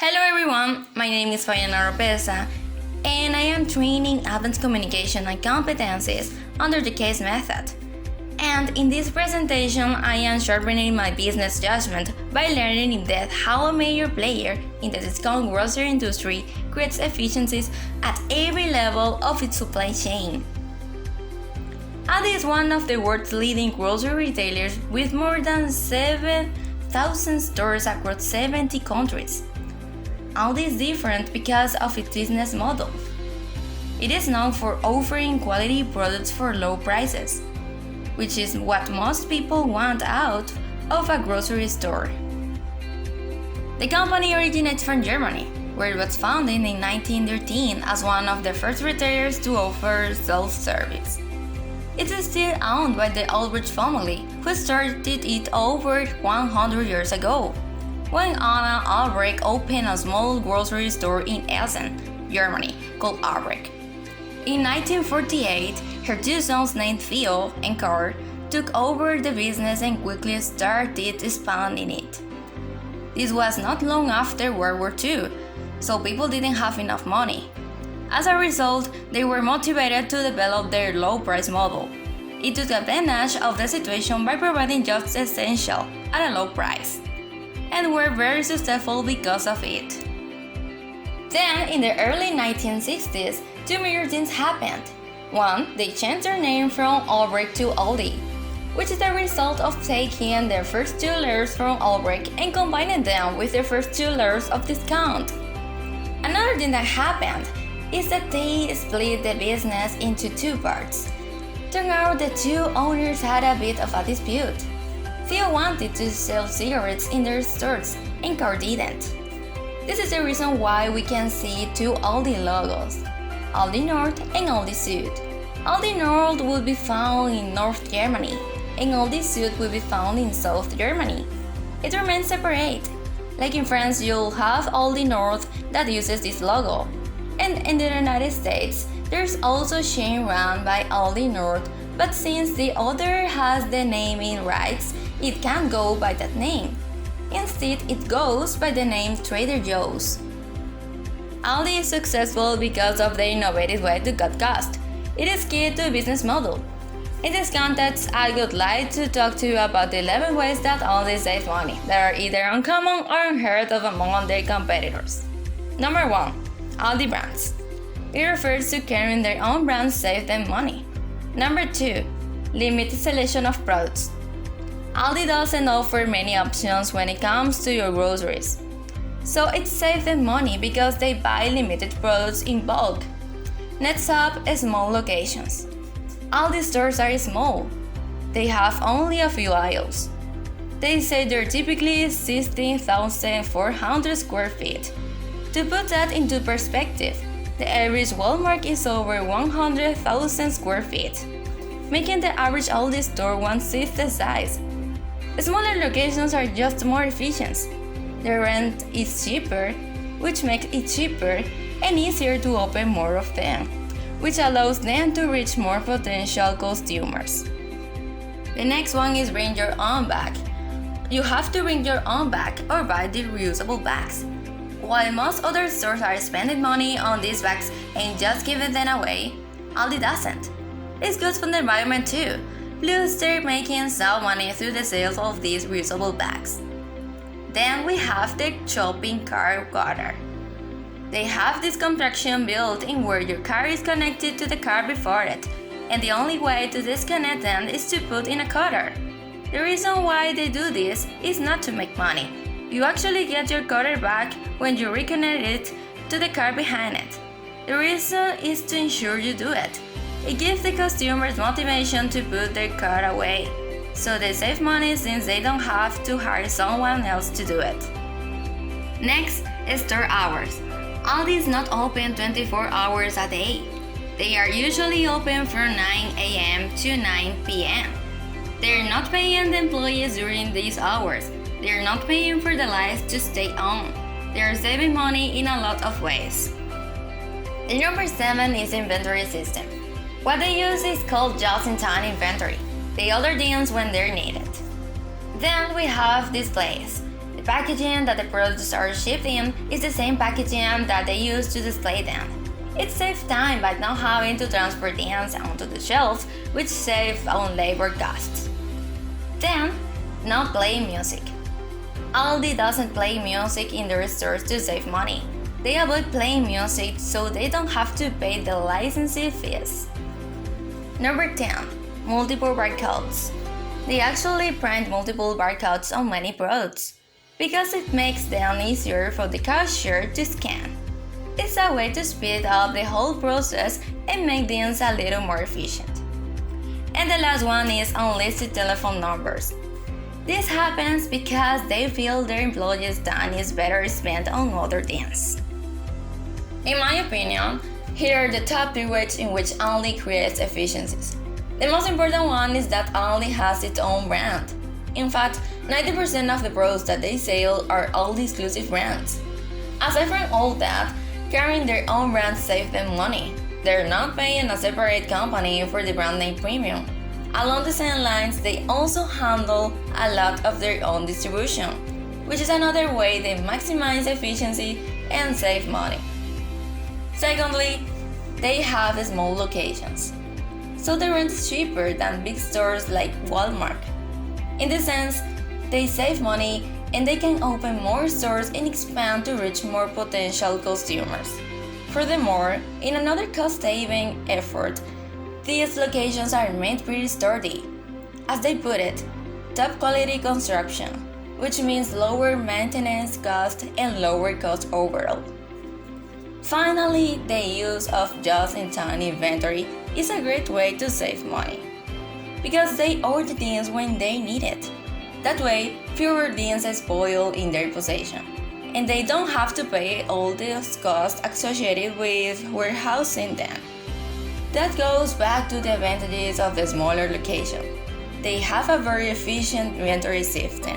Hello everyone, my name is Fabiana Ropeza and I am training advanced communication and competencies under the CASE method. And in this presentation, I am sharpening my business judgment by learning in depth how a major player in the discount grocery industry creates efficiencies at every level of its supply chain. ALDI is one of the world's leading grocery retailers with more than 7,000 stores across 70 countries. ALDI is different because of its business model. It is known for offering quality products for low prices, which is what most people want out of a grocery store. The company originates from Germany, where it was founded in 1913 as one of the first retailers to offer self-service. It is still owned by the Ulbricht family, who started it over 100 years ago, when Anna Ulbricht opened a small grocery store in Essen, Germany, called Ulbricht. In 1948, her two sons named Theo and Karl took over the business and quickly started expanding it. This was not long after World War II, so people didn't have enough money. As a result, they were motivated to develop their low-price model. It took advantage of the situation by providing just essential at a low price, and were very successful because of it. Then, in the early 1960s, two major things happened. One, they changed their name from Ulbricht to ALDI, which is the result of taking their first two letters from Ulbricht and combining them with the first two letters of discount. Another thing that happened is that they split the business into two parts. Turned out the two owners had a bit of a dispute. Theo wanted to sell cigarettes in their stores and Karl didn't. This is the reason why we can see two ALDI logos, ALDI North and ALDI Süd. ALDI North will be found in North Germany and ALDI Süd will be found in South Germany. It remains separate. Like in France, you'll have ALDI North that uses this logo. And in the United States, there's also a chain run by ALDI North, but since the other has the naming rights, it can't go by that name. Instead, it goes by the name Trader Joe's. ALDI is successful because of the innovative way to cut cost. It is key to a business model. In this context, I would like to talk to you about the 11 ways that ALDI saves money that are either uncommon or unheard of among their competitors. Number 1. ALDI brands. It refers to carrying their own brands save them money. Number 2. Limited selection of products. ALDI doesn't offer many options when it comes to your groceries, so it saves them money because they buy limited products in bulk. Next up, small locations. ALDI stores are small. They have only a few aisles. They say they're typically 16,400 square feet. To put that into perspective, the average Walmart is over 100,000 square feet, making the average ALDI store 1/6 the size. Smaller locations are just more efficient. The rent is cheaper, which makes it cheaper and easier to open more of them, which allows them to reach more potential consumers. The next one is bring your own bag. You have to bring your own bag or buy the reusable bags. While most other stores are spending money on these bags and just giving them away, ALDI doesn't. It's good for the environment too. Plus, they're making some money through the sales of these reusable bags. Then we have the shopping cart gutter. They have this contraption built in where your car is connected to the car before it, and the only way to disconnect them is to put in a cutter. The reason why they do this is not to make money. You actually get your cutter back when you reconnect it to the car behind it. The reason is to ensure you do it. It gives the customers motivation to put their car away, so they save money since they don't have to hire someone else to do it. Next, store hours. ALDI is not open 24 hours a day. They are usually open from 9 a.m. to 9 p.m. They're not paying the employees during these hours. They're not paying for the lights to stay on. They're saving money in a lot of ways. The number 7 is inventory system. What they use is called just-in-time inventory. They order things when they're needed. Then we have displays. The packaging that the products are shipped in is the same packaging that they use to display them. It saves time by not having to transport things onto the shelves, which saves on labor costs. Then, not play music. ALDI doesn't play music in their stores to save money. They avoid playing music so they don't have to pay the licensing fees. Number 10. Multiple barcodes. They actually print multiple barcodes on many products because it makes them easier for the cashier to scan. It's a way to speed up the whole process and make things a little more efficient. And the last one is unlisted telephone numbers. This happens because they feel their employees' time is better spent on other things. In my opinion, here are the top 3 ways in which ALDI creates efficiencies. The most important one is that ALDI has its own brand. In fact, 90% of the products that they sell are ALDI exclusive brands. Aside from all that, carrying their own brand saves them money. They're not paying a separate company for the brand name premium. Along the same lines, they also handle a lot of their own distribution, which is another way they maximize efficiency and save money. Secondly, they have small locations, so the rent is cheaper than big stores like Walmart. In this sense, they save money and they can open more stores and expand to reach more potential consumers. Furthermore, in another cost-saving effort, these locations are made pretty sturdy. As they put it, top quality construction, which means lower maintenance cost and lower cost overall. Finally, the use of just-in-time inventory is a great way to save money, because they order things when they need it. That way, fewer things spoil in their possession, and they don't have to pay all the costs associated with warehousing them. That goes back to the advantages of the smaller location. They have a very efficient inventory system.